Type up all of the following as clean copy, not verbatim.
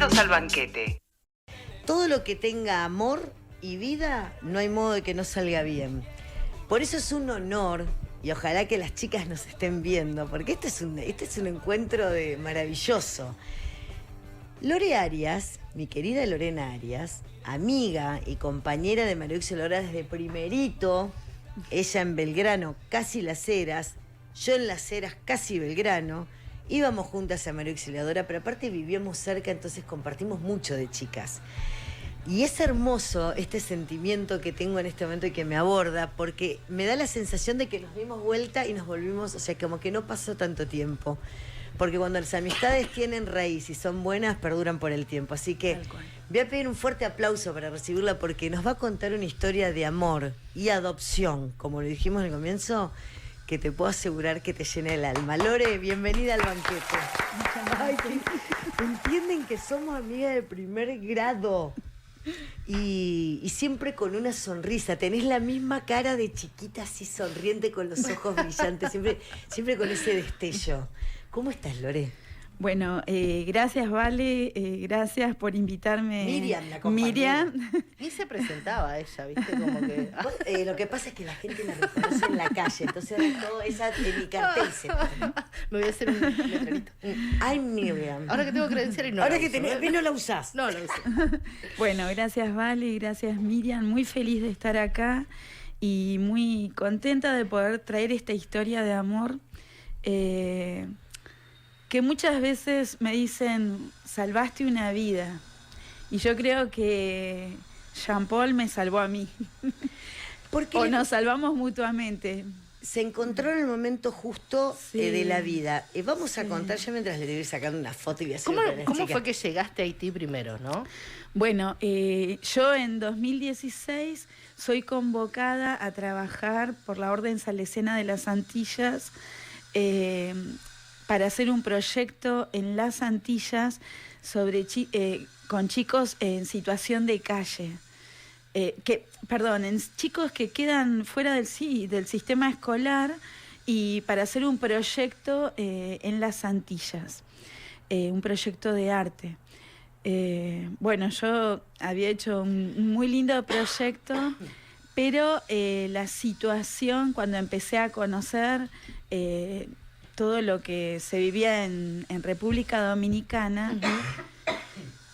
Bienvenidos al banquete. Todo lo que tenga amor y vida, no hay modo de que no salga bien. Por eso es un honor, y ojalá que las chicas nos estén viendo, porque este es un encuentro maravilloso. Lore Arias, mi querida Lorena Arias, amiga y compañera de María Auxiliadora desde primerito, ella en Belgrano, casi Las Heras, yo en Las Heras, casi Belgrano, íbamos juntas a María Auxiliadora, pero aparte vivíamos cerca, entonces compartimos mucho de chicas. Y es hermoso este sentimiento que tengo en este momento y que me aborda, porque me da la sensación de que nos dimos vuelta y nos volvimos, o sea, como que no pasó tanto tiempo. Porque cuando las amistades tienen raíz y son buenas, perduran por el tiempo. Así que voy a pedir un fuerte aplauso para recibirla, porque nos va a contar una historia de amor y adopción, como lo dijimos al comienzo, que te puedo asegurar que te llena el alma. Lore, bienvenida al banquete. Ay, entienden que somos amigas de primer grado. Y siempre con una sonrisa. Tenés la misma cara de chiquita, así sonriente, con los ojos brillantes, siempre con ese destello. ¿Cómo estás, Lore? Bueno, gracias, Vale, gracias por invitarme. Miriam, la compañera. Miriam. Ni se presentaba ella, ¿viste? Como que... Lo que pasa es que la gente la reconoce en la calle, entonces era todo esa en mi cartel. Me voy a hacer un letrerito. Ay, Miriam. Ahora que tengo credencial y no Ahora la que uso, tenés, no la usás. No la uso. Bueno, gracias, Vale, gracias, Miriam. Muy feliz de estar acá y muy contenta de poder traer esta historia de amor. Que muchas veces me dicen, salvaste una vida. Y yo creo que Jean Paul me salvó a mí. O nos salvamos mutuamente. Se encontró en el momento justo de la vida. Vamos a Sí. contar, yo mientras le voy sacando una foto y voy a hacer ¿Cómo fue que llegaste a Haití primero, no? Bueno, yo en 2016 soy convocada a trabajar por la Orden Salesiana de las Antillas, para hacer un proyecto en las Antillas sobre con chicos en situación de calle. En chicos que quedan fuera del sistema escolar, y para hacer un proyecto en las Antillas, un proyecto de arte. Bueno, yo había hecho un muy lindo proyecto, pero la situación, cuando empecé a conocer todo lo que se vivía en República Dominicana,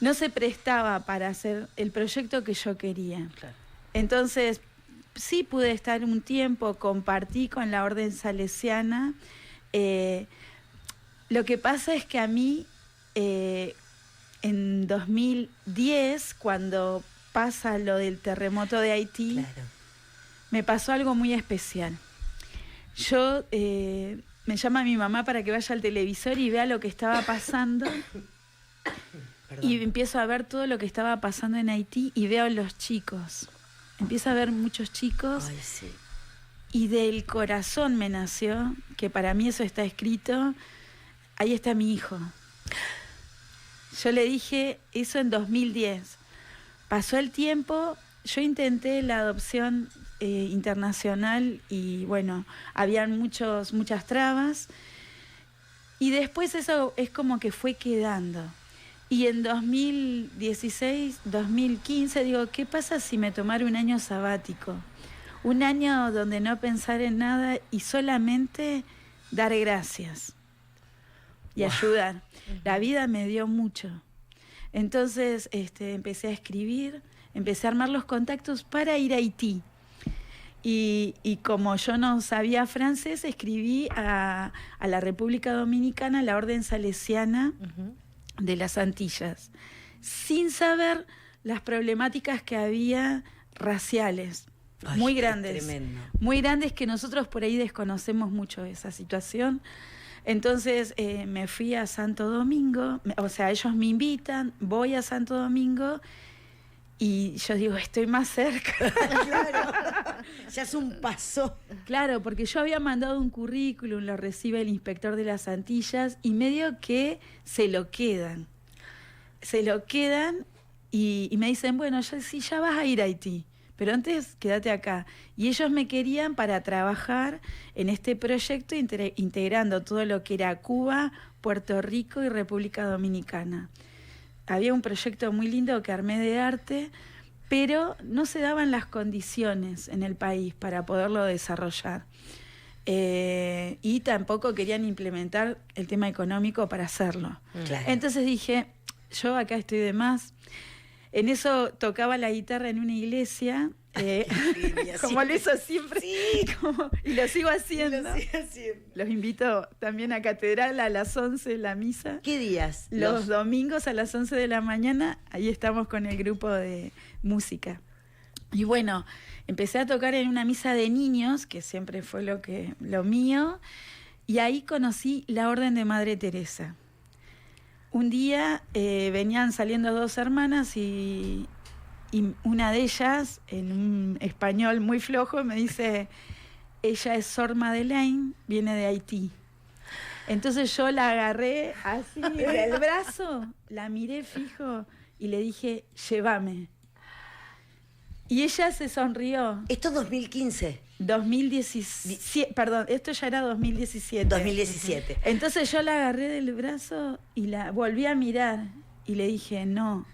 no se prestaba para hacer el proyecto que yo quería. Claro. Entonces, sí pude estar un tiempo, compartí con la Orden Salesiana. Lo que pasa es que a mí, en 2010, cuando pasa lo del terremoto de Haití, Claro. me pasó algo muy especial. Yo... me llama mi mamá para que vaya al televisor y vea lo que estaba pasando. Perdón. Y empiezo a ver todo lo que estaba pasando en Haití y veo a los chicos. Empiezo a ver muchos chicos. Ay, sí. Y del corazón me nació, que para mí eso está escrito, ahí está mi hijo. Yo le dije eso en 2010. Pasó el tiempo, yo intenté la adopción internacional y bueno, habían muchas trabas, y después eso es como que fue quedando. Y en 2016, 2015 digo, ¿qué pasa si me tomara un año sabático? Un año donde no pensar en nada y solamente dar gracias y ayudar. La vida me dio mucho. Entonces empecé a escribir, empecé a armar los contactos para ir a Haití. Y como yo no sabía francés, escribí a la República Dominicana, a la Orden Salesiana de las Antillas, sin saber las problemáticas que había raciales. Ay, Muy qué grandes. tremendo. Muy grandes, que nosotros por ahí desconocemos mucho esa situación. Entonces me fui a Santo Domingo, o sea, ellos me invitan, voy a Santo Domingo. Y yo digo, estoy más cerca. Claro, ya es un paso. Claro, porque yo había mandado un currículum, lo recibe el inspector de las Antillas y medio que se lo quedan. Y me dicen, bueno, ya vas a ir a Haití, pero antes quédate acá. Y ellos me querían para trabajar en este proyecto integrando todo lo que era Cuba, Puerto Rico y República Dominicana. había un proyecto muy lindo que armé de arte, pero no se daban las condiciones en el país para poderlo desarrollar. Y tampoco querían implementar el tema económico para hacerlo. Claro. Entonces dije, yo acá estoy de más. En eso tocaba la guitarra en una iglesia, como lo hizo siempre, Sí. y lo sigo haciendo. Lo sigo haciendo. Los invito también a Catedral a las 11 la misa. ¿Qué días? Los domingos a las 11 de la mañana, ahí estamos con el grupo de música. Y bueno, empecé a tocar en una misa de niños, que siempre fue lo mío, y ahí conocí la Orden de Madre Teresa. Un día venían saliendo dos hermanas y una de ellas, en un español muy flojo, me dice, ella es Sor Madeleine, viene de Haití. Entonces yo la agarré así del brazo, la miré fijo y le dije, llévame. Y ella se sonrió. Esto es 2015. 2017, perdón, esto ya era 2017. 2017. Entonces yo la agarré del brazo y la volví a mirar y le dije, no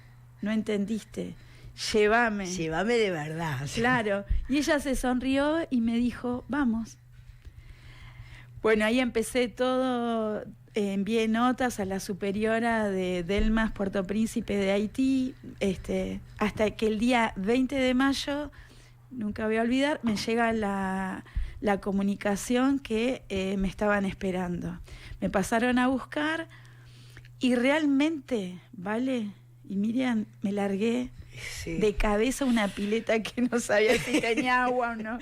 entendiste, llévame. Llévame de verdad. Claro. Y ella se sonrió y me dijo, vamos. Bueno, ahí empecé todo, envié notas a la superiora de Delmas, Puerto Príncipe de Haití, hasta que el día 20 de mayo, nunca voy a olvidar, me llega la comunicación que me estaban esperando. Me pasaron a buscar y realmente, ¿vale? Y Miriam, me largué de cabeza a una pileta que no sabía si tenía agua o no.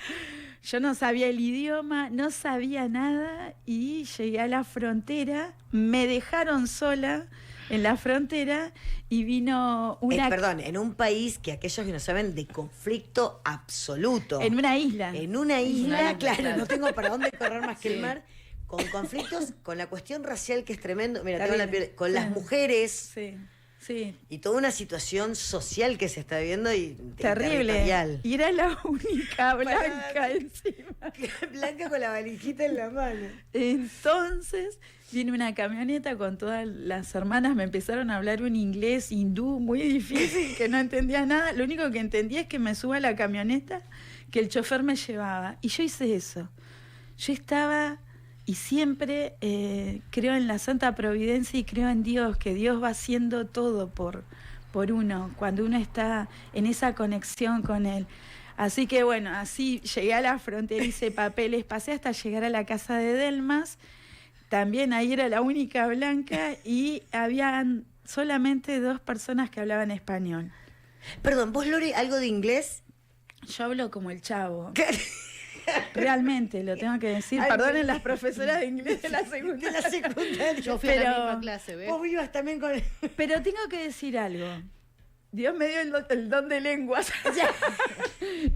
Yo no sabía el idioma, no sabía nada y llegué a la frontera, me dejaron sola en la frontera y vino una... perdón, en un país que aquellos que no saben, de conflicto absoluto. En una isla. En una isla, claro, claro. no tengo para dónde correr más que el mar, con conflictos, con la cuestión racial que es tremendo, mira, tengo la piel, con las mujeres... Sí. Sí. Y toda una situación social que se está viviendo y terrible. Territorial. Y era la única blanca encima. Blanca con la valijita en la mano. Entonces vino una camioneta con todas las hermanas, me empezaron a hablar un inglés hindú muy difícil, que no entendía nada. Lo único que entendía es que me suba a la camioneta, que el chofer me llevaba. Y yo hice eso. Yo estaba... Y siempre creo en la Santa Providencia y creo en Dios, que Dios va haciendo todo por uno, cuando uno está en esa conexión con Él. Así que bueno, así llegué a la frontera, hice papeles, pasé hasta llegar a la casa de Delmas. También ahí era la única blanca y habían solamente 2 personas que hablaban español. Perdón, ¿vos, Lore, algo de inglés? Yo hablo como el Chavo. Realmente, lo tengo que decir. Ay, Perdonen las profesoras de inglés de la secundaria. De la secundaria. Yo fui a la misma clase, ¿ves? Vos vivas también con... Pero tengo que decir algo. Dios me dio el don de lenguas.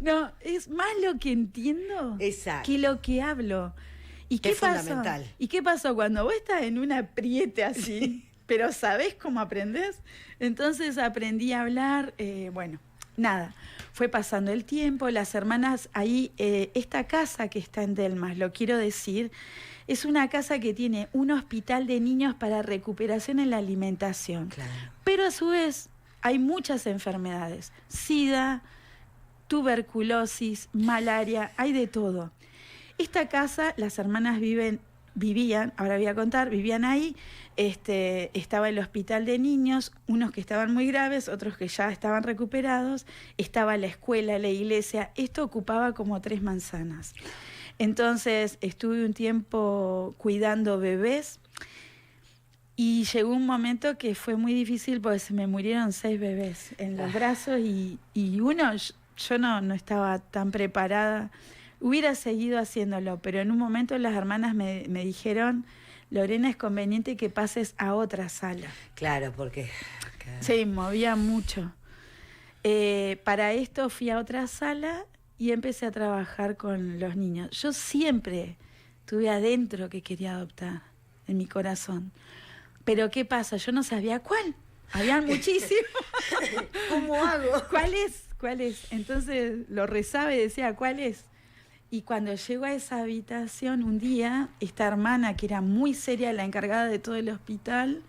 No, es más lo que entiendo Exacto. que lo que hablo. ¿Y qué Es pasó? fundamental. ¿Y qué pasó cuando vos estás en un apriete así, pero sabés cómo aprendés? Entonces aprendí a hablar, bueno, nada. Fue pasando el tiempo, las hermanas ahí, esta casa que está en Delmas, lo quiero decir, es una casa que tiene un hospital de niños para recuperación en la alimentación. Claro. Pero a su vez hay muchas enfermedades, SIDA, tuberculosis, malaria, hay de todo. Esta casa, las hermanas vivían, ahora voy a contar, vivían ahí, estaba el hospital de niños, unos que estaban muy graves, otros que ya estaban recuperados, estaba la escuela, la iglesia, esto ocupaba como 3 manzanas. Entonces estuve un tiempo cuidando bebés y llegó un momento que fue muy difícil porque se me murieron 6 bebés en los brazos y uno, yo no estaba tan preparada. Hubiera seguido haciéndolo, pero en un momento las hermanas me dijeron, Lorena, es conveniente que pases a otra sala. Claro, porque... Sí, movía mucho. Para esto fui a otra sala y empecé a trabajar con los niños. Yo siempre tuve adentro que quería adoptar, en mi corazón. Pero ¿qué pasa? Yo no sabía cuál. Habían muchísimos. ¿Cómo hago? ¿Cuál es? Entonces lo rezaba y decía, ¿cuál es? Y cuando llego a esa habitación, un día, esta hermana, que era muy seria, la encargada de todo el hospital,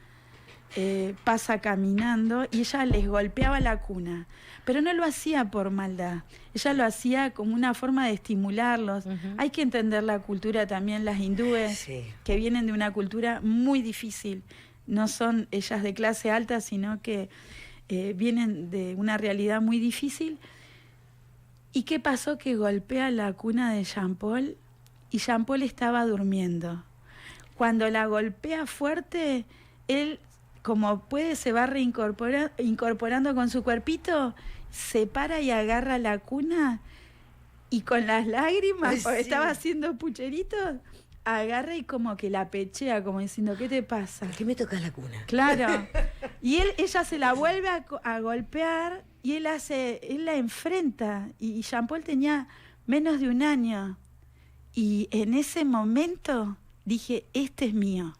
pasa caminando y ella les golpeaba la cuna, pero no lo hacía por maldad, ella lo hacía como una forma de estimularlos. Hay que entender la cultura también, las hindúes, que vienen de una cultura muy difícil, no son ellas de clase alta, sino que vienen de una realidad muy difícil. ¿Y qué pasó? Que golpea la cuna de Jean-Paul y Jean-Paul estaba durmiendo. Cuando la golpea fuerte, él, como puede, se va incorporando con su cuerpito, se para y agarra la cuna y con las lágrimas, porque estaba haciendo pucheritos, agarra y como que la pechea, como diciendo, ¿qué te pasa? ¿Por qué me tocas la cuna? Claro. Y ella se la vuelve a golpear y él la enfrenta. Y Jean-Paul tenía menos de 1 año. Y en ese momento dije, este es mío.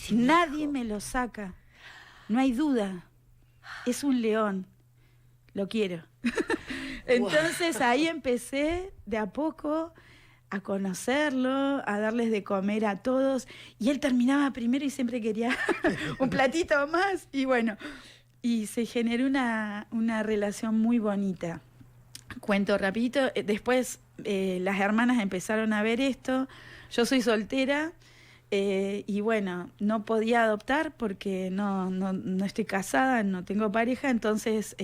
Nadie me lo saca. No hay duda. Es un león. Lo quiero. Entonces ahí empecé de a poco a conocerlo, a darles de comer a todos. Y él terminaba primero y siempre quería un platito más. Y bueno, y se generó una relación muy bonita. Cuento rapidito. Después las hermanas empezaron a ver esto. Yo soy soltera. Y bueno, no podía adoptar porque no estoy casada, no tengo pareja, entonces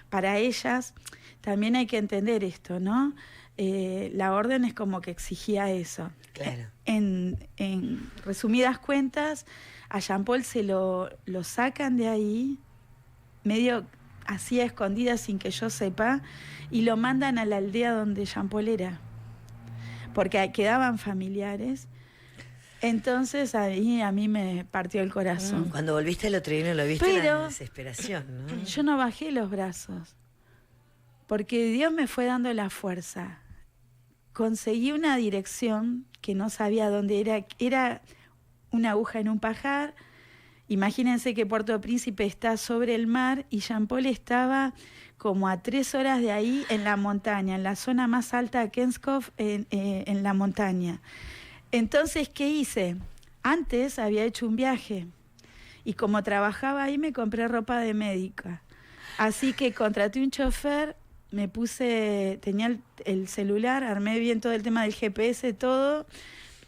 para ellas también hay que entender esto, ¿no? La orden es como que exigía eso. Claro. En resumidas cuentas, a Jean-Paul se lo sacan de ahí, medio así a escondidas sin que yo sepa, y lo mandan a la aldea donde Jean-Paul era, porque quedaban familiares. Entonces ahí a mí me partió el corazón. Cuando volviste al otro día no lo viste, pero en la desesperación, ¿no? Yo no bajé los brazos, porque Dios me fue dando la fuerza. Conseguí una dirección que no sabía dónde era una aguja en un pajar. Imagínense que Puerto Príncipe está sobre el mar y Jean-Paul estaba como a 3 horas de ahí en la montaña, en la zona más alta de Kenskov, en la montaña. Entonces, ¿qué hice? Antes había hecho un viaje y como trabajaba ahí me compré ropa de médica. Así que contraté un chofer, tenía el celular, armé bien todo el tema del GPS, todo,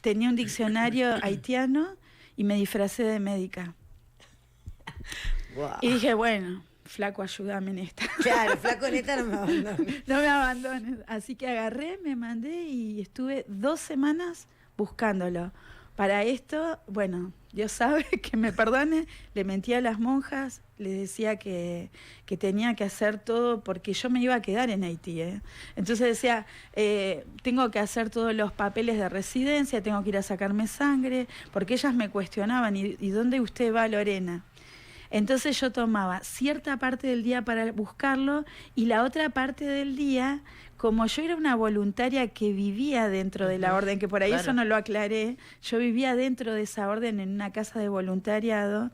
tenía un diccionario haitiano y me disfracé de médica. Wow. Y dije, bueno, flaco, ayúdame en esta. Claro, flaco, en esta no me abandones. No me abandones. Así que agarré, me mandé y estuve 2 semanas buscándolo. Para esto, bueno, Dios sabe que me perdone, le mentí a las monjas, les decía que tenía que hacer todo porque yo me iba a quedar en Haití. Entonces decía, tengo que hacer todos los papeles de residencia, tengo que ir a sacarme sangre, porque ellas me cuestionaban, ¿y dónde usted va, Lorena? Entonces yo tomaba cierta parte del día para buscarlo y la otra parte del día, como yo era una voluntaria que vivía dentro de la orden, que por ahí eso no lo aclaré, yo vivía dentro de esa orden en una casa de voluntariado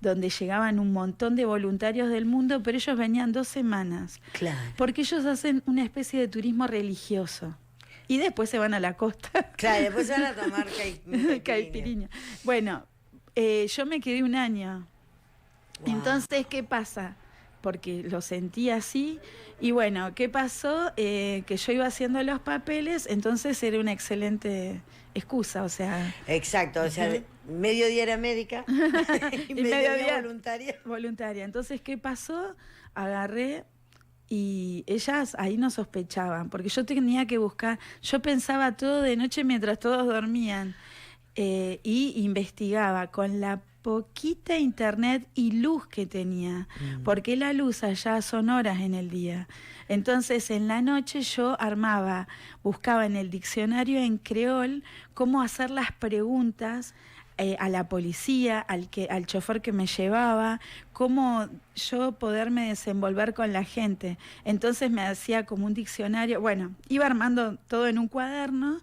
donde llegaban un montón de voluntarios del mundo, pero ellos venían 2 semanas. Claro. Porque ellos hacen una especie de turismo religioso. Y después se van a la costa. Claro, después se van a tomar caipirinha. Bueno, yo me quedé 1 año. Wow. Entonces, ¿qué pasa? Porque lo sentí así. Y bueno, ¿qué pasó? Que yo iba haciendo los papeles, entonces era una excelente excusa, o sea... Exacto, o sea, mediodía era médica y mediodía voluntaria. Voluntaria. Entonces, ¿qué pasó? Agarré y ellas ahí no sospechaban, porque yo tenía que buscar... Yo pensaba todo de noche mientras todos dormían y investigaba con la poquita internet y luz que tenía, porque la luz allá son horas en el día. Entonces en la noche yo buscaba en el diccionario en creol cómo hacer las preguntas a la policía, al chofer que me llevaba, cómo yo poderme desenvolver con la gente. Entonces me hacía como un diccionario, bueno, iba armando todo en un cuaderno.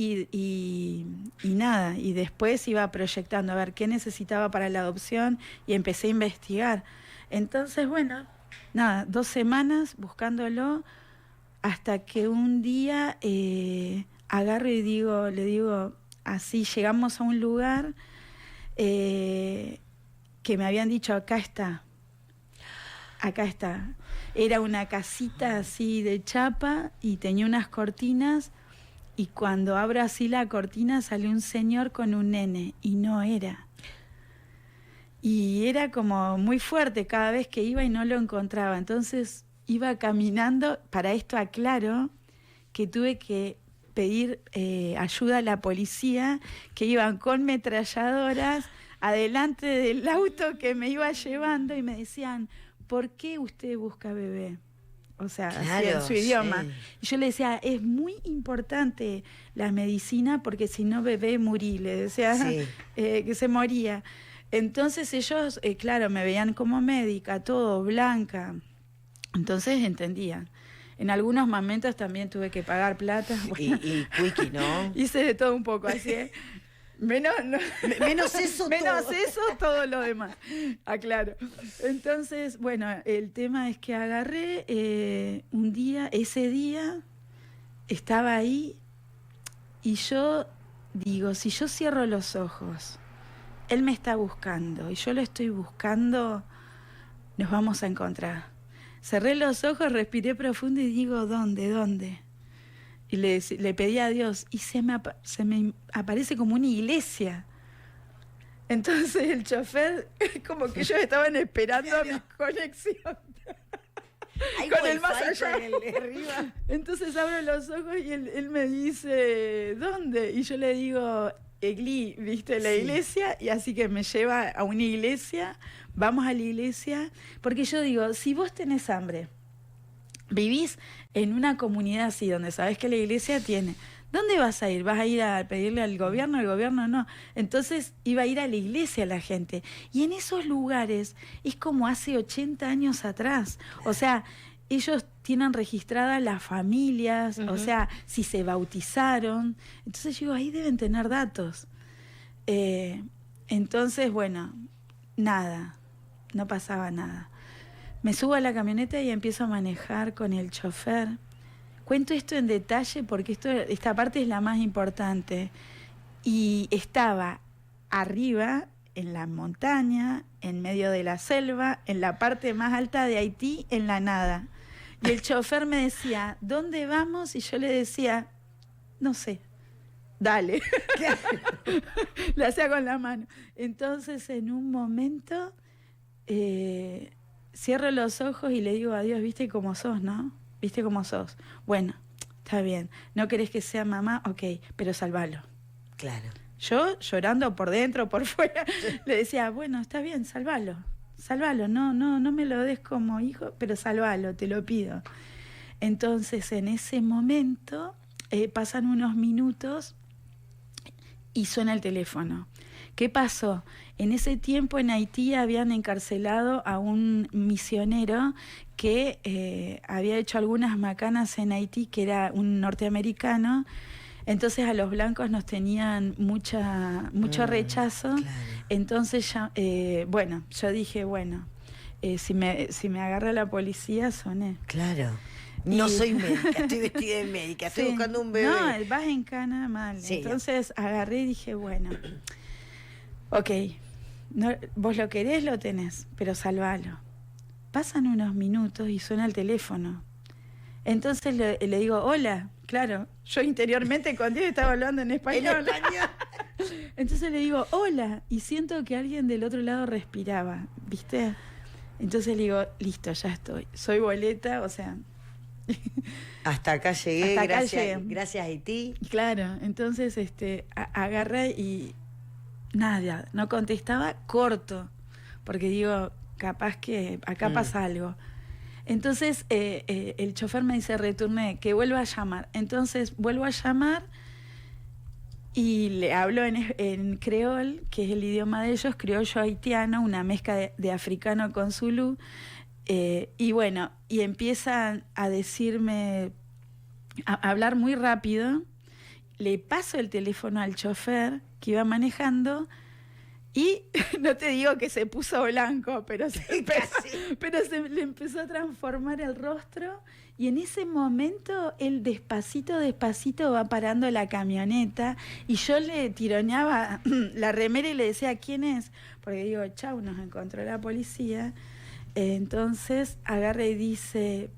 Y nada, y después iba proyectando a ver qué necesitaba para la adopción y empecé a investigar. Entonces, bueno, nada, 2 semanas buscándolo hasta que un día agarro y le digo, así llegamos a un lugar que me habían dicho, acá está. Acá está. Era una casita así de chapa y tenía unas cortinas, y cuando abro así la cortina sale un señor con un nene, y no era. Y era como muy fuerte cada vez que iba y no lo encontraba. Entonces iba caminando. Para esto aclaro que tuve que pedir ayuda a la policía, que iban con metralladoras adelante del auto que me iba llevando, y me decían, ¿por qué usted busca bebé? O sea, Claro, así en su idioma. sí. Y yo le decía, es muy importante la medicina porque si no bebé morí, le decía Sí. que se moría. Entonces ellos, claro, me veían como médica, todo, blanca. Entonces entendían. En algunos momentos también tuve que pagar plata. Bueno, Y Quickie, ¿no? hice de todo un poco así, ¿eh? Menos eso, todo lo demás. Aclaro. Entonces, bueno, el tema es que agarré un día, ese día estaba ahí, y yo digo, si yo cierro los ojos, él me está buscando y yo lo estoy buscando, nos vamos a encontrar. Cerré los ojos, respiré profundo y digo, ¿dónde? Y le pedí a Dios, y se me aparece como una iglesia. Entonces el chofer, como que ellos estaban esperando mi conexión con el más allá. Con el de arriba. Entonces abro los ojos y él me dice, ¿dónde? Y yo le digo, Egli, ¿viste la iglesia? Y así que me lleva a una iglesia, vamos a la iglesia, porque yo digo, si vos tenés hambre, vivís en una comunidad así, donde sabés que la iglesia tiene, ¿dónde vas a ir? ¿Vas a ir a pedirle al gobierno? El gobierno no. Entonces iba a ir a la iglesia la gente. Y en esos lugares es como hace 80 años atrás. O sea, ellos tienen registradas las familias, o sea, si se bautizaron. Entonces yo digo, ahí deben tener datos. Entonces, bueno, nada, no pasaba nada. Me subo a la camioneta y empiezo a manejar con el chofer. Cuento esto en detalle porque esta parte es la más importante. Y estaba arriba, en la montaña, en medio de la selva, en la parte más alta de Haití, en la nada. Y el chofer me decía, ¿dónde vamos? Y yo le decía, no sé, dale. Le hacía con la mano. Entonces, en un momento, cierro los ojos y le digo a Dios, ¿viste cómo sos, no? ¿Viste cómo sos? Bueno, está bien. ¿No querés que sea mamá? Ok, pero salvalo. Claro. Yo, llorando por dentro, por fuera, le decía, bueno, está bien, salvalo. Salvalo, no me lo des como hijo, pero salvalo, te lo pido. Entonces, en ese momento, pasan unos minutos y suena el teléfono. ¿Qué pasó? En ese tiempo en Haití habían encarcelado a un misionero que había hecho algunas macanas en Haití, que era un norteamericano. Entonces a los blancos nos tenían mucho rechazo. Claro. Entonces bueno, yo dije, bueno, si me agarra la policía, soné. Claro. No soy médica, estoy vestida de médica, estoy buscando un bebé. No, vas en cana mal. Sí, entonces agarré y dije, bueno, ok, no, vos lo querés, lo tenés, pero salvalo. Pasan unos minutos y suena el teléfono. Entonces le digo, hola, claro, yo interiormente con Dios estaba hablando en español. Entonces le digo, hola, y siento que alguien del otro lado respiraba, ¿viste? Entonces le digo, listo, ya estoy. Soy boleta, o sea... Hasta acá llegué, Hasta acá llegué. Gracias Haití. Claro, entonces agarré y nada, no contestaba, corto, porque digo, capaz que acá pasa algo. Entonces el chofer me dice, retorné, que vuelva a llamar. Entonces vuelvo a llamar y le hablo en creol, que es el idioma de ellos, criollo haitiano, una mezcla de africano con zulú. Y bueno, y empiezan a decirme, a hablar muy rápido. Le paso el teléfono al chofer que iba manejando Y no te digo que se puso blanco, pero Casi. se le empezó a transformar el rostro. Y en ese momento él despacito va parando la camioneta. Y yo le tironeaba la remera y le decía, ¿quién es? Porque digo, chau, nos encontró la policía. Entonces agarra y dice,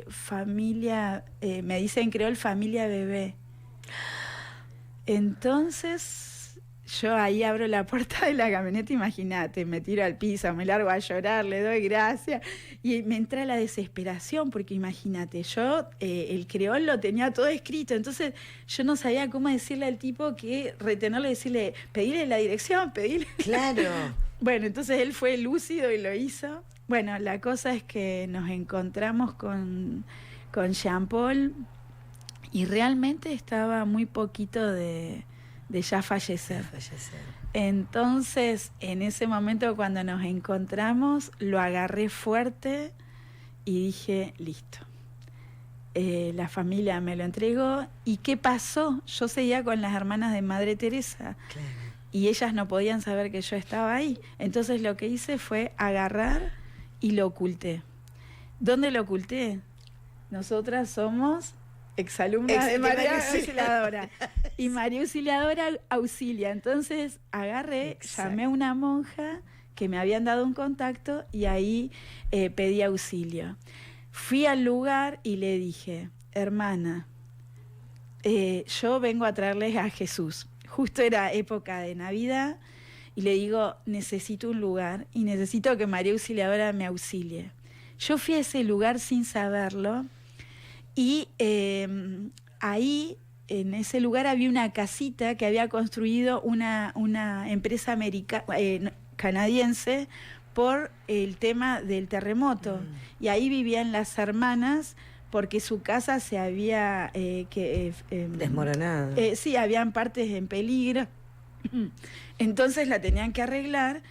familia, me dice en creol, familia bebé. Entonces yo ahí abro la puerta de la camioneta, imagínate, me tiro al piso, me largo a llorar, le doy gracias y me entra la desesperación porque imagínate, yo el creol lo tenía todo escrito, entonces yo no sabía cómo decirle al tipo que retenerlo y decirle, pedirle la dirección, pedirle. Claro. Bueno, entonces él fue lúcido y lo hizo. Bueno, la cosa es que nos encontramos con Jean Paul y realmente estaba muy poquito de ya fallecer. Entonces, en ese momento cuando nos encontramos, lo agarré fuerte y dije, listo. La familia me lo entregó. ¿Y qué pasó? Yo seguía con las hermanas de Madre Teresa. Claro. Y ellas no podían saber que yo estaba ahí. Entonces lo que hice fue agarrar y lo oculté. ¿Dónde lo oculté? Nosotras somos exalumnas de María Auxiliadora. Y María Auxiliadora auxilia. Entonces agarré, Exacto. llamé a una monja que me habían dado un contacto y ahí pedí auxilio. Fui al lugar y le dije, hermana, yo vengo a traerles a Jesús. Justo era época de Navidad y le digo, necesito un lugar y necesito que María Auxiliadora me auxilie. Yo fui a ese lugar sin saberlo y ahí, en ese lugar, había una casita que había construido una empresa canadiense por el tema del terremoto. Y ahí vivían las hermanas porque su casa se había desmoronado. Sí, habían partes en peligro. Entonces la tenían que arreglar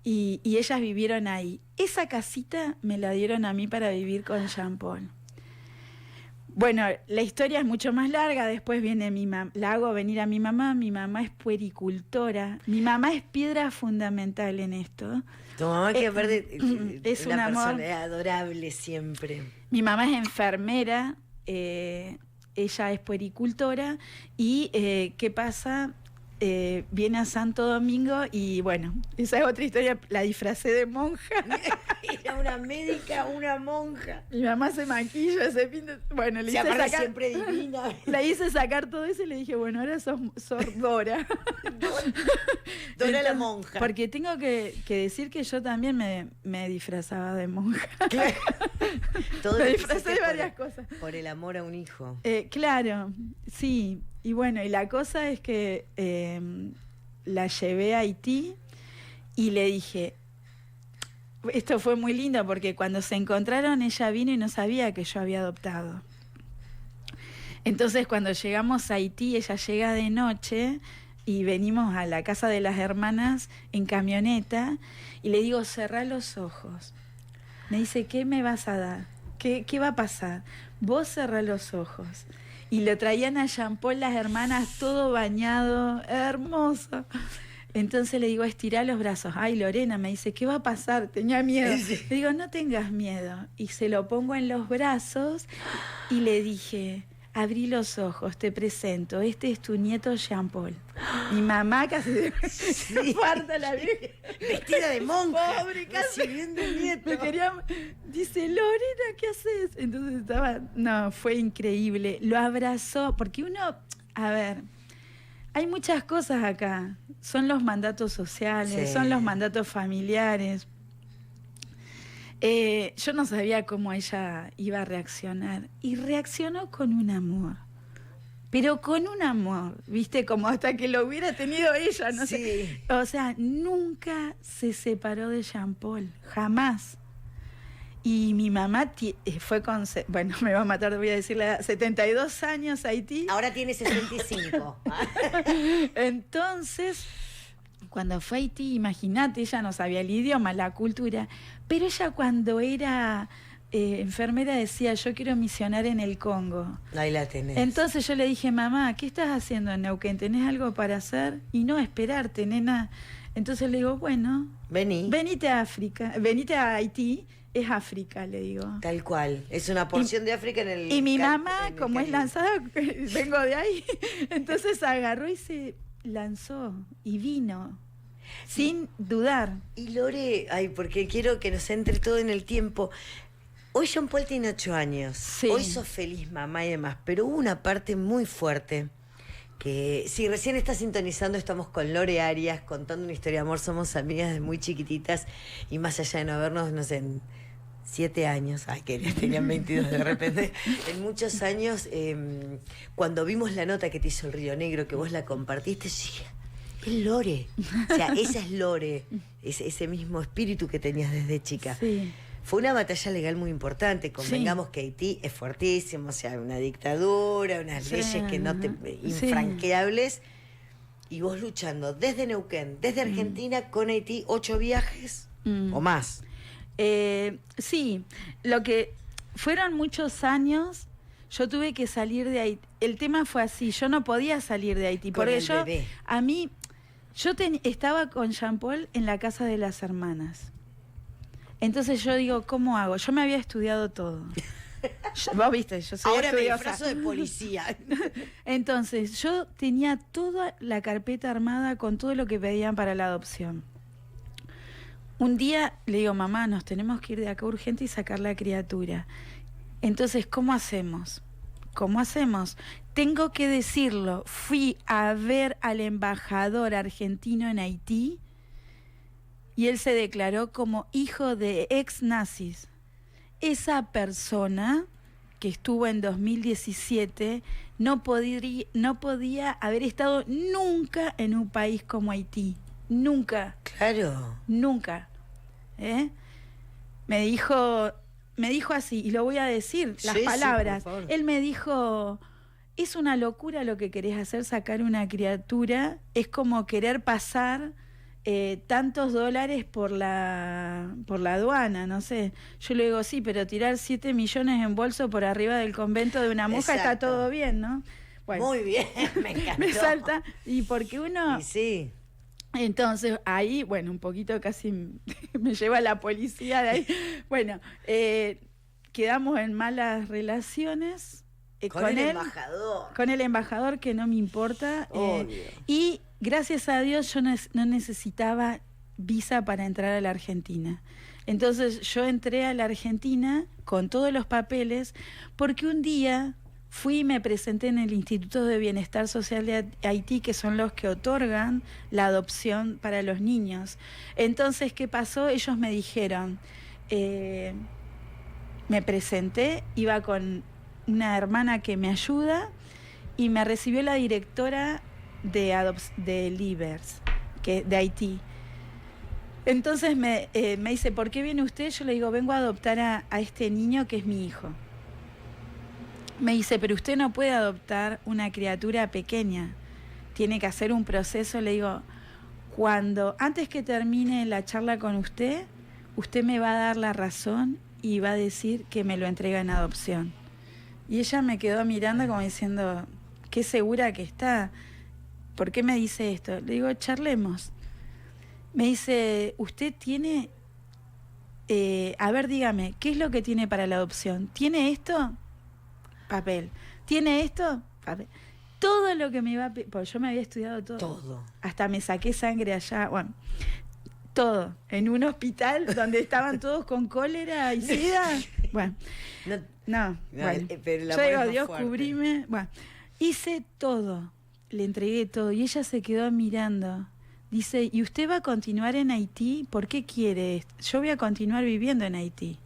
y ellas vivieron ahí. Esa casita me la dieron a mí para vivir con Jean Paul. Bueno, la historia es mucho más larga. Después viene la hago venir a mi mamá. Mi mamá es puericultora. Mi mamá es piedra fundamental en esto. Tu mamá que aparte es una un amor. persona adorable siempre. Mi mamá es enfermera, ella es puericultora y ¿qué pasa? Viene a Santo Domingo y bueno, esa es otra historia, la disfracé de monja. Era una médica, una monja. Mi mamá se maquilla, se pinta, bueno, le Se hice aparece sacar, siempre divina. le hice sacar todo eso y le dije, bueno, ahora sos Dora. Dora la Entonces, monja. Porque tengo que decir que yo también me disfrazaba de monja. Claro. Todo Me lo que disfracé hiciste de varias cosas. Por el amor a un hijo. Claro, sí. Y bueno, y la cosa es que la llevé a Haití y le dije, esto fue muy lindo porque cuando se encontraron ella vino y no sabía que yo había adoptado. Entonces cuando llegamos a Haití, ella llega de noche y venimos a la casa de las hermanas en camioneta y le digo, cerrá los ojos. Me dice, ¿qué me vas a dar? ¿Qué va a pasar? Vos cerrá los ojos. Y le traían a Jean Paul las hermanas todo bañado, hermoso. Entonces le digo, estirá los brazos. Ay, Lorena, me dice, ¿qué va a pasar? Tenía miedo. Sí. Le digo, no tengas miedo. Y se lo pongo en los brazos y le dije, abrí los ojos, te presento, este es tu nieto Jean Paul. Mi mamá casi se parta la vieja. Vestida de monja. Pobre, casi. Recibiendo el nieto. Me quería, dice, Lorena, ¿qué haces? Entonces estaba, no, fue increíble. Lo abrazó, porque uno, a ver, hay muchas cosas acá. Son los mandatos sociales, Sí. son los mandatos familiares. Yo no sabía cómo ella iba a reaccionar. Y reaccionó con un amor. Pero con un amor, ¿viste? Como hasta que lo hubiera tenido ella, no Sí. sé. O sea, nunca se separó de Jean Paul, jamás. Y mi mamá fue con, bueno, me va a matar, voy a decir la edad, 72 años, Haití. Ahora tiene 65. Entonces, cuando fue a Haití, imagínate, ella no sabía el idioma, la cultura, pero ella cuando era enfermera decía, yo quiero misionar en el Congo. Ahí la tenés. Entonces yo le dije, mamá, ¿qué estás haciendo en Neuquén? ¿Tenés algo para hacer? Y no esperarte, nena. Entonces le digo, bueno, venite a África, venite a Haití, es África, le digo. Tal cual, es una porción de África en el... Y mi mamá, como es lanzada, vengo de ahí, entonces agarró y se lanzó y vino, sin dudar. Y Lore, porque quiero que nos entre todo en el tiempo. Hoy John Paul tiene 8 años, sí. Hoy sos feliz mamá y demás, pero hubo una parte muy fuerte que, si recién estás sintonizando, estamos con Lore Arias contando una historia de amor, somos amigas de muy chiquititas y más allá de no vernos, no sé, en 7 años, que tenían 22 de repente, en muchos años, cuando vimos la nota que te hizo el Río Negro, que vos la compartiste, sí, es Lore, o sea, esa es Lore, ese mismo espíritu que tenías desde chica. Sí. Fue una batalla legal muy importante, convengamos que Haití es fuertísimo, o sea, una dictadura, unas leyes que infranqueables, y vos luchando desde Neuquén, desde Argentina, con Haití, 8 viajes o más. Sí, lo que fueron muchos años, yo tuve que salir de Haití. El tema fue así, yo no podía salir de Haití, porque yo estaba con Jean Paul en la casa de las hermanas. Entonces yo digo, ¿cómo hago? Yo me había estudiado todo. Vos viste, yo soy ahora estudiosa. me disfrazo de policía. Entonces yo tenía toda la carpeta armada con todo lo que pedían para la adopción. Un día le digo, mamá, nos tenemos que ir de acá urgente y sacar la criatura. Entonces, ¿cómo hacemos? ¿Cómo hacemos? Tengo que decirlo. Fui a ver al embajador argentino en Haití y él se declaró como hijo de ex nazis. Esa persona que estuvo en 2017 no podía haber estado nunca en un país como Haití. Nunca. Claro. Nunca. Me dijo así, y lo voy a decir, las palabras. Sí, por favor. Él me dijo, es una locura lo que querés hacer, sacar una criatura, es como querer pasar tantos dólares por la aduana, no sé. Yo le digo, sí, pero tirar 7 millones en bolso por arriba del convento de una monja está todo bien, ¿no? Bueno, muy bien, me encantó. Me salta, y porque uno... Y sí. Entonces, ahí, bueno, un poquito casi me lleva la policía de ahí. Bueno, quedamos en malas relaciones con el embajador. Con el embajador, que no me importa. Y gracias a Dios yo no necesitaba visa para entrar a la Argentina. Entonces yo entré a la Argentina con todos los papeles, porque un día fui y me presenté en el Instituto de Bienestar Social de Haití, que son los que otorgan la adopción para los niños. Entonces, ¿qué pasó? Ellos me dijeron, me presenté, iba con una hermana que me ayuda, y me recibió la directora de Libers, de Haití. Entonces me dice, ¿por qué viene usted? Yo le digo, vengo a adoptar a este niño que es mi hijo. Me dice, pero usted no puede adoptar una criatura pequeña, tiene que hacer un proceso. Le digo, antes que termine la charla con usted me va a dar la razón y va a decir que me lo entrega en adopción. Y ella me quedó mirando como diciendo, qué segura que está, ¿por qué me dice esto? Le digo, charlemos. Me dice, usted tiene, a ver, dígame, ¿qué es lo que tiene para la adopción? ¿Tiene esto? Papel. ¿Tiene esto? Papel. Todo lo que me iba a pedir, porque yo me había estudiado todo. Todo. Hasta me saqué sangre allá, bueno, todo. En un hospital donde estaban todos con cólera y sida. Bueno, no, bueno. Pero yo digo, Dios, cubrime. Bueno, hice todo, le entregué todo, y ella se quedó mirando. Dice, ¿y usted va a continuar en Haití? ¿Por qué quiere esto? Yo voy a continuar viviendo en Haití.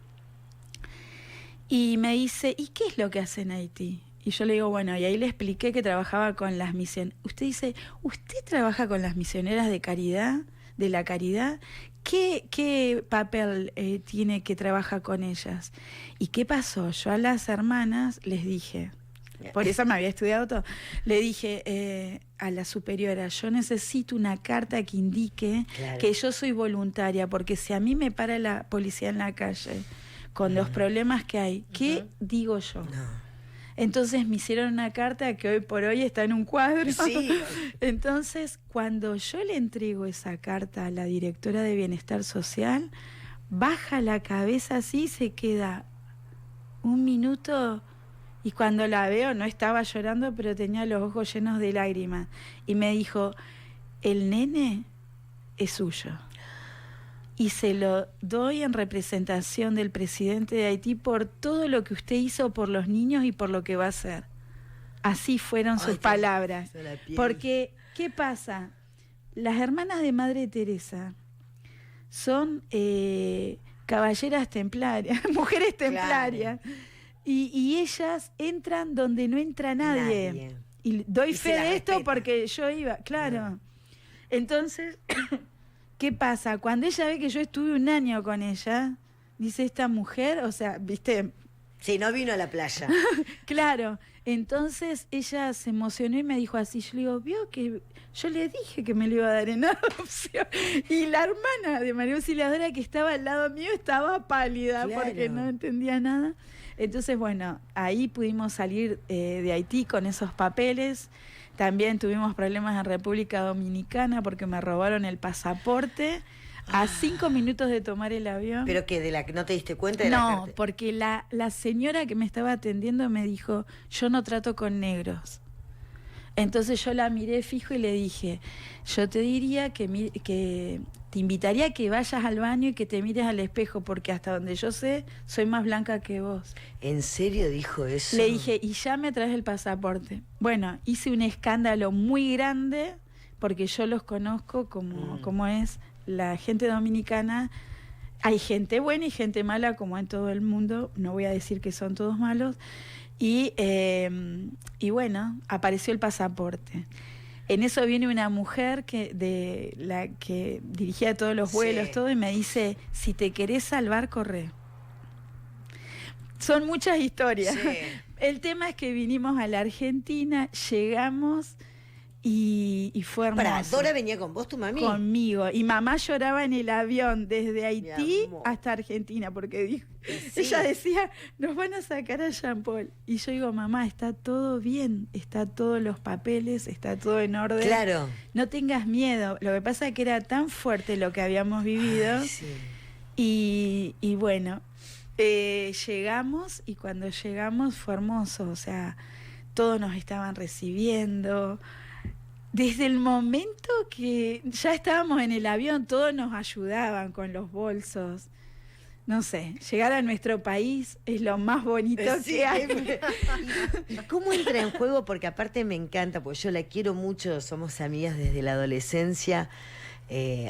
Y me dice, ¿y qué es lo que hace en Haití? Y yo le digo, bueno, y ahí le expliqué que trabajaba con las misiones. Usted dice, ¿usted trabaja con las misioneras de caridad, de la caridad? ¿Qué papel tiene que trabaja con ellas? ¿Y qué pasó? Yo a las hermanas les dije, por eso me había estudiado todo, le dije a la superiora, yo necesito una carta que indique que yo soy voluntaria, porque si a mí me para la policía en la calle con los problemas que hay. ¿Qué digo yo? No. Entonces me hicieron una carta que hoy por hoy está en un cuadro. Sí. Entonces, cuando yo le entrego esa carta a la directora de Bienestar Social, baja la cabeza así, se queda un minuto, y cuando la veo, no estaba llorando, pero tenía los ojos llenos de lágrimas, y me dijo, el nene es suyo. Y se lo doy en representación del presidente de Haití por todo lo que usted hizo por los niños y por lo que va a hacer. Así fueron sus palabras. Porque, ¿qué pasa? Las hermanas de Madre Teresa son caballeras templarias, mujeres templarias. Claro. Y ellas entran donde no entra nadie. Y doy fe de esto porque yo iba, claro. No. Entonces... ¿Qué pasa? Cuando ella ve que yo estuve un año con ella, dice, esta mujer, o sea, ¿viste? Sí, no vino a la playa. Claro. Entonces ella se emocionó y me dijo así, yo le digo, vio que yo le dije que me lo iba a dar en adopción. Y la hermana de María Auxiliadora que estaba al lado mío estaba pálida, claro, porque no entendía nada. Entonces, bueno, ahí pudimos salir de Haití con esos papeles. También tuvimos problemas en República Dominicana porque me robaron el pasaporte a 5 minutos de tomar el avión. ¿Pero que de la que no te diste cuenta de la carta? No, porque la señora que me estaba atendiendo me dijo, yo no trato con negros. Entonces yo la miré fijo y le dije, yo te diría que te invitaría a que vayas al baño y que te mires al espejo, porque hasta donde yo sé, soy más blanca que vos. ¿En serio dijo eso? Le dije, y ya me traes el pasaporte. Bueno, hice un escándalo muy grande, porque yo los conozco como es la gente dominicana. Hay gente buena y gente mala, como en todo el mundo. No voy a decir que son todos malos. Y bueno, apareció el pasaporte. En eso viene una mujer de la que dirigía todos los vuelos, sí, todo, y me dice, si te querés salvar, corre. Son muchas historias. Sí. El tema es que vinimos a la Argentina, llegamos y fue hermoso. Pará, ¿Dora venía con vos, tu mami? Conmigo. Y mamá lloraba en el avión desde Haití hasta Argentina, porque dijo, sí, ella decía, nos van a sacar a Jean Paul. Y yo digo, mamá, está todo bien, está todos los papeles, está todo en orden. Claro. No tengas miedo. Lo que pasa es que era tan fuerte lo que habíamos vivido. Ay, sí. Y bueno, llegamos, y cuando llegamos fue hermoso. O sea, todos nos estaban recibiendo. Desde el momento que ya estábamos en el avión, todos nos ayudaban con los bolsos. No sé, llegar a nuestro país es lo más bonito que hay. ¿Y cómo entra en juego? Porque aparte me encanta, porque yo la quiero mucho, somos amigas desde la adolescencia.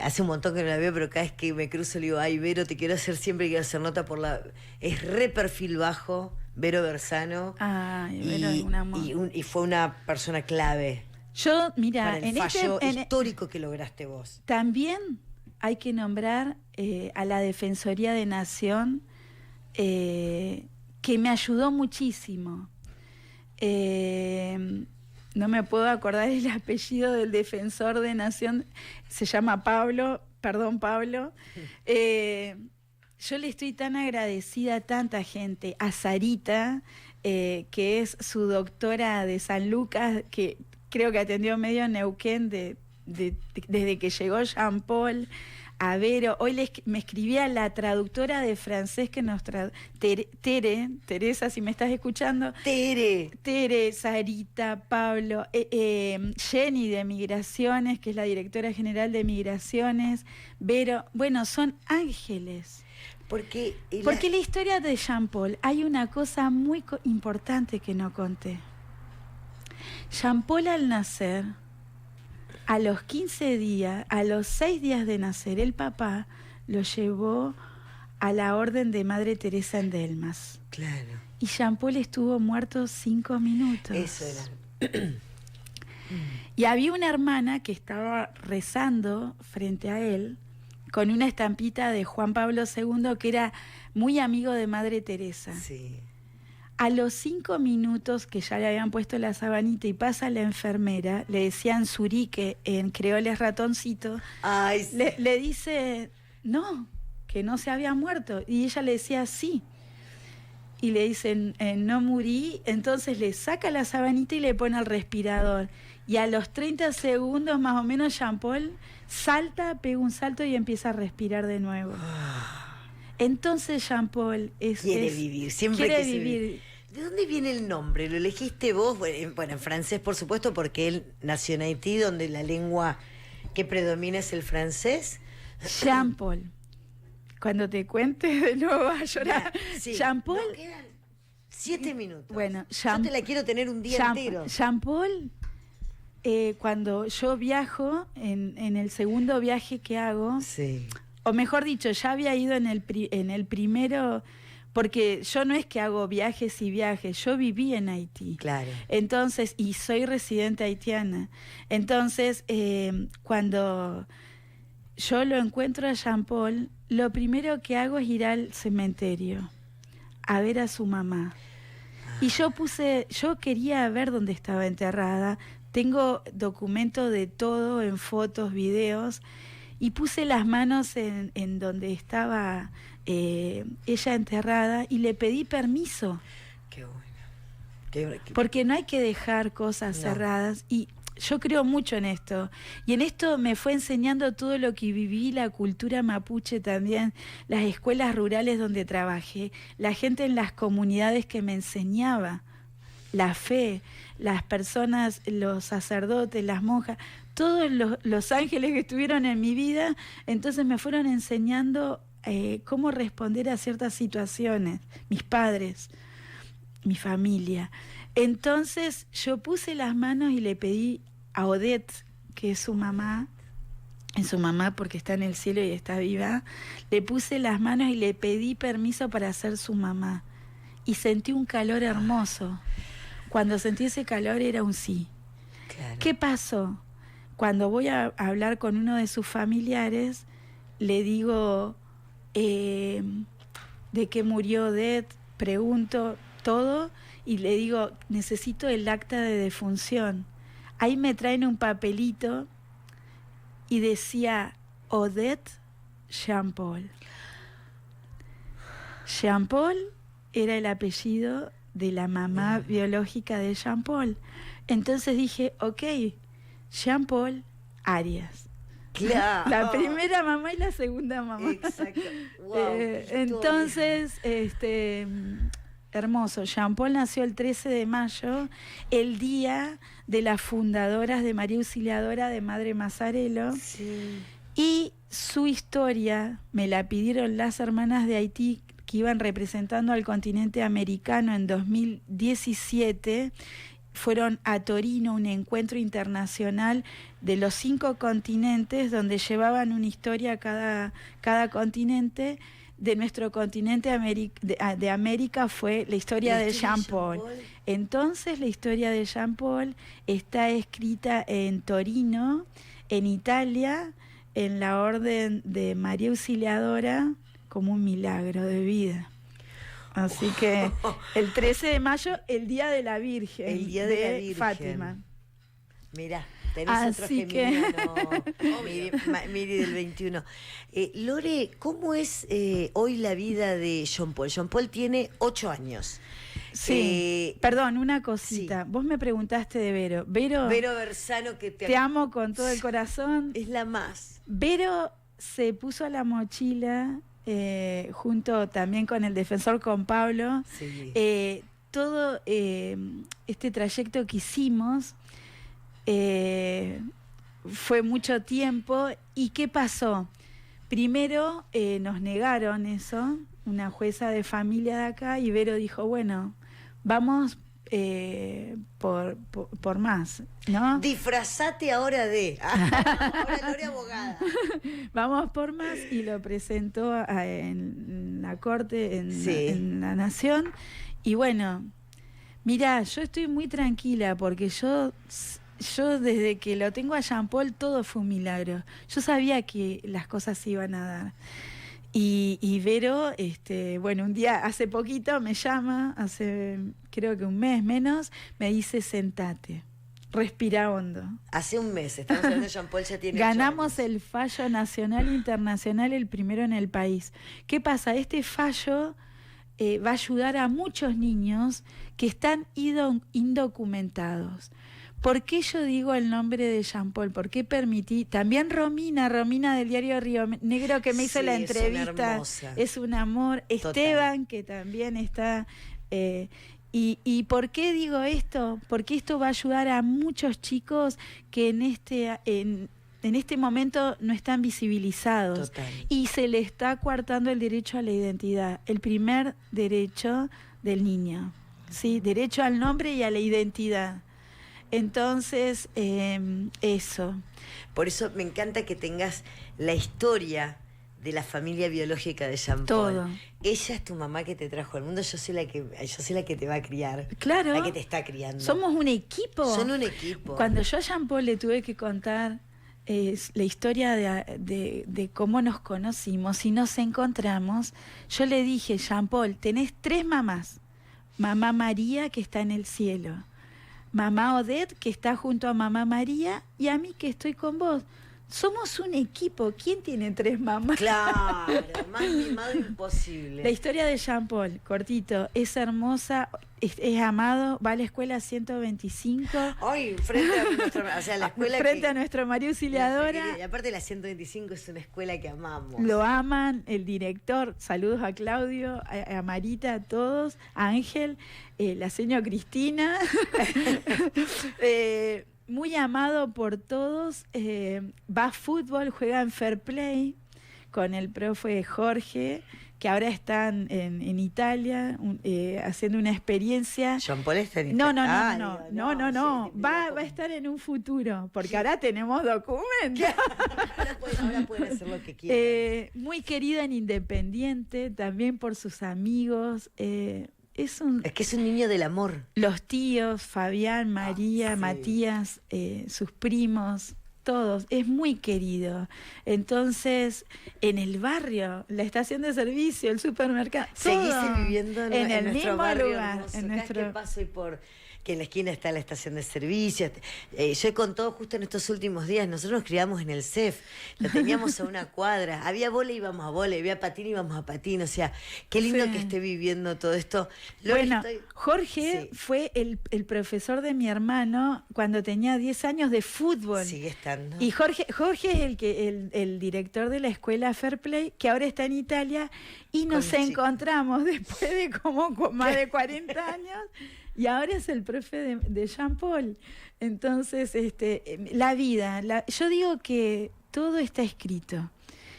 Hace un montón que no la veo, pero cada vez que me cruzo le digo, ay, Vero, te quiero hacer siempre, quiero hacer nota por la... Es re perfil bajo, Vero Bersano. Ay, Vero es un amor. Y fue una persona clave. Yo, mira, para el fallo histórico que lograste vos. También hay que nombrar a la Defensoría de Nación, que me ayudó muchísimo. No me puedo acordar el apellido del defensor de Nación, se llama Pablo, perdón Pablo. Yo le estoy tan agradecida a tanta gente, a Sarita, que es su doctora de San Lucas, que creo que atendió medio Neuquén desde que llegó Jean Paul, a Vero. Hoy me escribía la traductora de francés que nos Teresa, si me estás escuchando. Tere, Sarita, Pablo, Jenny de Migraciones, que es la directora general de Migraciones, Vero. Bueno, son ángeles. Porque la historia de Jean Paul, hay una cosa muy importante que no conté. Jean Paul, al nacer, a los 15 días, a los 6 días de nacer, el papá lo llevó a la Orden de Madre Teresa en Delmas. Claro. Y Jean Paul estuvo muerto 5 minutos. Eso era. Y había una hermana que estaba rezando frente a él con una estampita de Juan Pablo II, que era muy amigo de Madre Teresa. Sí. A los 5 minutos que ya le habían puesto la sabanita y pasa la enfermera, le decían Zurique, en creol es ratoncito. Ay, sí. Le dice, no, que no se había muerto. Y ella le decía, sí. y le dicen, no morí, entonces le saca la sabanita y le pone al respirador. Y a los 30 segundos más o menos Jean-Paul salta, pega un salto y empieza a respirar de nuevo. Entonces Jean-Paul quiere vivir, siempre quiere quiso vivir. ¿De dónde viene el nombre? ¿Lo elegiste vos? Bueno, en francés, por supuesto, porque él nació en Haití, donde la lengua que predomina es el francés. Jean-Paul. Cuando te cuente de nuevo vas a llorar. Sí, Jean-Paul. nos quedan 7 minutos. Bueno, yo te la quiero tener un día entero. Jean-Paul, cuando yo viajo, en el segundo viaje que hago, sí. O mejor dicho, ya había ido en el primero, porque yo no es que hago viajes y viajes, yo viví en Haití. Claro. Entonces, y soy residente haitiana. Entonces, cuando yo lo encuentro a Jean-Paul, lo primero que hago es ir al cementerio a ver a su mamá. Y yo quería ver dónde estaba enterrada. Tengo documento de todo en fotos, videos, y puse las manos en donde estaba ella enterrada y le pedí permiso. Qué bueno. Porque no hay que dejar cosas cerradas. Y yo creo mucho en esto. Y en esto me fue enseñando todo lo que viví, la cultura mapuche también, las escuelas rurales donde trabajé, la gente en las comunidades que me enseñaba, la fe, las personas, los sacerdotes, las monjas, todos los ángeles que estuvieron en mi vida, entonces me fueron enseñando cómo responder a ciertas situaciones, mis padres, mi familia. Entonces yo puse las manos y le pedí a Odette, que es su mamá porque está en el cielo y está viva, le puse las manos y le pedí permiso para ser su mamá. Y sentí un calor hermoso. Cuando sentí ese calor era un sí. Claro. ¿Qué pasó? Cuando voy a hablar con uno de sus familiares, le digo de qué murió Odette, pregunto todo y le digo, necesito el acta de defunción. Ahí me traen un papelito y decía Odette Jean-Paul. Jean-Paul era el apellido de la mamá biológica de Jean-Paul. Entonces dije, ok, Jean-Paul Arias. Claro. La primera mamá y la segunda mamá. Exacto. Wow, entonces, hermoso. Jean-Paul nació el 13 de mayo, el día de las fundadoras de María Auxiliadora de Madre Mazarelo. Sí. Y su historia me la pidieron las hermanas de Haití que iban representando al continente americano en 2017. Fueron a Torino, un encuentro internacional de los 5 continentes, donde llevaban una historia cada continente. De nuestro continente de América fue la historia de Jean-Paul. Entonces la historia de Jean-Paul está escrita en Torino, en Italia, en la Orden de María Auxiliadora, como un milagro de vida. Así que el 13 de mayo, el Día de la Virgen, el Día de la Virgen. Fátima. Mirá, tenés otro geminiano, Miri del 21. Lore, ¿cómo es hoy la vida de Jean-Paul? Jean-Paul tiene 8 años. Sí, perdón, una cosita. Sí. Vos me preguntaste de Vero. Vero Bersano, que te amo con todo el corazón. Es la más. Vero se puso a la mochila junto también con el defensor, con Pablo. Sí. Todo este trayecto que hicimos fue mucho tiempo. ¿Y qué pasó? Primero nos negaron eso, una jueza de familia de acá, y Vero dijo, bueno, vamos por más, ¿no? Disfrazate ahora ahora Lore abogada. Vamos por más, y lo presentó en la corte, Sí. en la Nación. Y bueno, mirá, yo estoy muy tranquila porque yo desde que lo tengo a Jean-Paul todo fue un milagro. Yo sabía que las cosas se iban a dar. Y Vero, bueno, un día, hace poquito me llama, hace creo que un mes menos, me dice, sentate, respira hondo. Hace un mes, estamos hablando de Jean-Paul, ya tiene 8 Ganamos años. el fallo nacional e internacional, el primero en el país. ¿Qué pasa? Este fallo va a ayudar a muchos niños que están indocumentados. ¿Por qué yo digo el nombre de Jean Paul? ¿Por qué permití? También Romina del diario Río Negro, que me hizo la entrevista. Es un amor. Total. Esteban, que también está... ¿Y por qué digo esto? Porque esto va a ayudar a muchos chicos que en este momento no están visibilizados. Total. Y se le está coartando el derecho a la identidad, el primer derecho del niño, ¿sí? Derecho al nombre y a la identidad. Entonces, eso. Por eso me encanta que tengas la historia de la familia biológica de Jean Paul. Todo. Ella es tu mamá que te trajo al mundo, yo soy la que te va a criar. Claro. La que te está criando. Somos un equipo. Son un equipo. Cuando yo a Jean Paul le tuve que contar la historia de cómo nos conocimos y nos encontramos, yo le dije, Jean Paul, tenés 3 mamás. Mamá María, que está en el cielo. Mamá Odette, que está junto a Mamá María, y a mí, que estoy con vos. Somos un equipo. ¿Quién tiene 3 mamás? Claro, más mimado imposible. La historia de Jean Paul, cortito, es hermosa, es amado, va a la escuela 125. Hoy, frente a nuestro, o sea, la escuela frente a nuestro María Auxiliadora. Y aparte la 125 es una escuela que amamos. Lo aman, el director, saludos a Claudio, a Marita, a todos, a Ángel, la señora Cristina. Muy amado por todos, va a fútbol, juega en Fair Play con el profe Jorge, que ahora están en Italia haciendo una experiencia. Jean Paul está en Italia. No. Va a estar en un futuro, porque ahora tenemos documentos. Ahora pueden hacer lo que quieran. Muy querida en Independiente, también por sus amigos. Es que es un niño del amor. Los tíos, Fabián, María, sí. Matías, sus primos, todos. Es muy querido. Entonces, en el barrio, la estación de servicio, el supermercado. Seguís todo viviendo en el nuestro mismo barrio lugar. hermoso. En Cada vez que paso y por... que en la esquina está la estación de servicio. Yo he contado justo en estos últimos días, nosotros nos criamos en el CEF, lo teníamos a una cuadra, había vóley, íbamos a vóley, había patín, íbamos a patín, o sea, qué lindo Sí. que esté viviendo todo esto. Bueno, Jorge fue el profesor de mi hermano cuando tenía 10 años de fútbol. Sigue estando. Y Jorge es el director de la escuela Fair Play, que ahora está en Italia, y nos encontramos después de como más de 40 años. Y ahora es el profe de Jean Paul. Entonces, la vida, yo digo que todo está escrito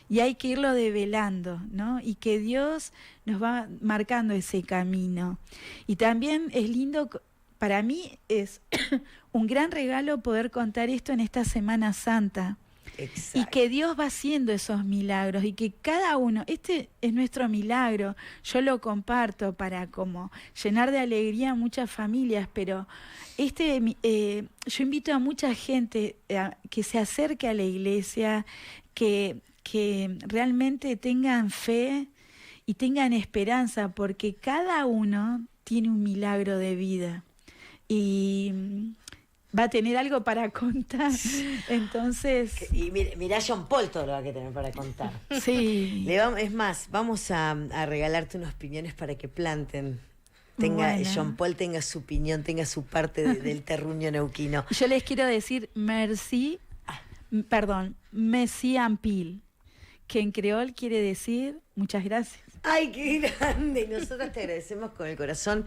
y hay que irlo develando, ¿no? Y que Dios nos va marcando ese camino. Y también es lindo, para mí es un gran regalo poder contar esto en esta Semana Santa. Exacto. Y que Dios va haciendo esos milagros y que cada uno, este es nuestro milagro, yo lo comparto para como llenar de alegría a muchas familias, pero yo invito a mucha gente que se acerque a la iglesia, que realmente tengan fe y tengan esperanza, porque cada uno tiene un milagro de vida y va a tener algo para contar. Entonces... Y mirá Jean Paul todo lo que va a tener para contar. Sí. Es más, vamos a regalarte unos piñones para que planten. Jean Paul tenga su piñón, tenga su parte del terruño neuquino. Yo les quiero decir merci en pile, que en creol quiere decir muchas gracias. ¡Ay, qué grande! Nosotros te agradecemos con el corazón.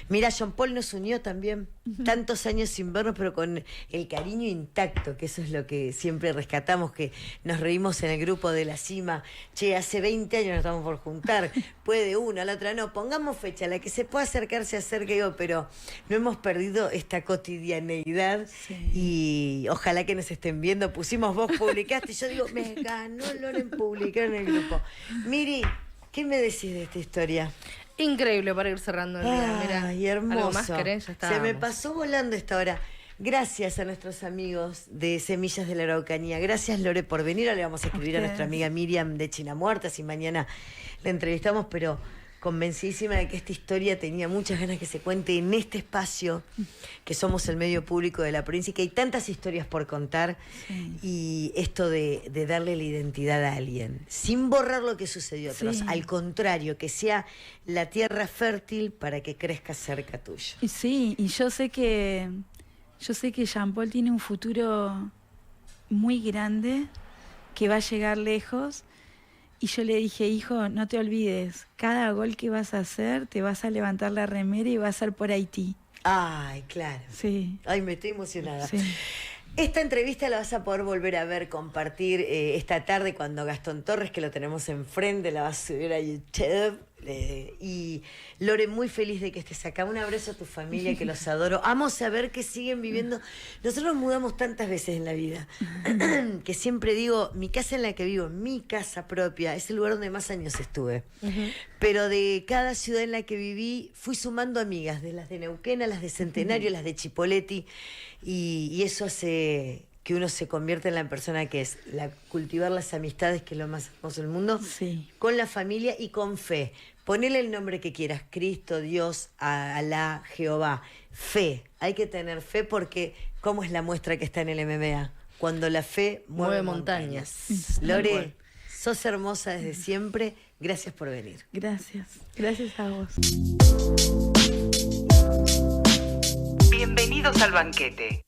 Mira, Jean Paul nos unió también tantos años sin vernos, pero con el cariño intacto, que eso es lo que siempre rescatamos, que nos reímos en el grupo de la cima. Che, hace 20 años nos estamos por juntar. Puede una, la otra no. Pongamos fecha, la que se pueda acercar, se acerque, pero no hemos perdido esta cotidianeidad. Sí. Y ojalá que nos estén viendo. Pusimos, vos publicaste, y yo digo, me ganó Loren publicar en el grupo. Miri, ¿qué me decís de esta historia? Increíble para ir cerrando el día. Mira, ay, hermoso. ¿Algo más querés? Ya estábamos. Se me pasó volando esta hora. Gracias a nuestros amigos de Semillas de la Araucanía. Gracias, Lore, por venir. Ahora le vamos a escribir a nuestra amiga Miriam de China Muerta, si mañana la entrevistamos, pero convencidísima de que esta historia tenía muchas ganas que se cuente en este espacio, que somos el medio público de la provincia y que hay tantas historias por contar. Sí. Y esto de darle la identidad a alguien, sin borrar lo que sucedió atrás, Sí. al contrario, que sea la tierra fértil para que crezca cerca tuyo. Y sí, y yo sé que Jean Paul tiene un futuro muy grande, que va a llegar lejos. Y yo le dije, hijo, no te olvides, cada gol que vas a hacer, te vas a levantar la remera y va a ser por Haití. Ay, claro. Sí, Ay, me estoy emocionada. sí. Esta entrevista la vas a poder volver a ver, compartir esta tarde cuando Gastón Torres, que lo tenemos enfrente, la va a subir a YouTube. Y Lore, muy feliz de que estés acá. Un abrazo a tu familia, que los adoro. Amo saber que siguen viviendo. Nosotros nos mudamos tantas veces en la vida, que siempre digo, mi casa en la que vivo, mi casa propia, es el lugar donde más años estuve. Pero de cada ciudad en la que viví, fui sumando amigas, de las de Neuquén a las de Centenario, las de Chipoleti, y eso hace que uno se convierta en la persona que es, cultivar las amistades, que es lo más hermoso del mundo, Sí. con la familia y con fe. Ponele el nombre que quieras, Cristo, Dios, Alá, Jehová. Fe, hay que tener fe porque ¿cómo es la muestra que está en el MMA? Cuando la fe mueve montañas. Lore, sos hermosa desde siempre, gracias por venir. Gracias. Gracias a vos. Bienvenidos al banquete.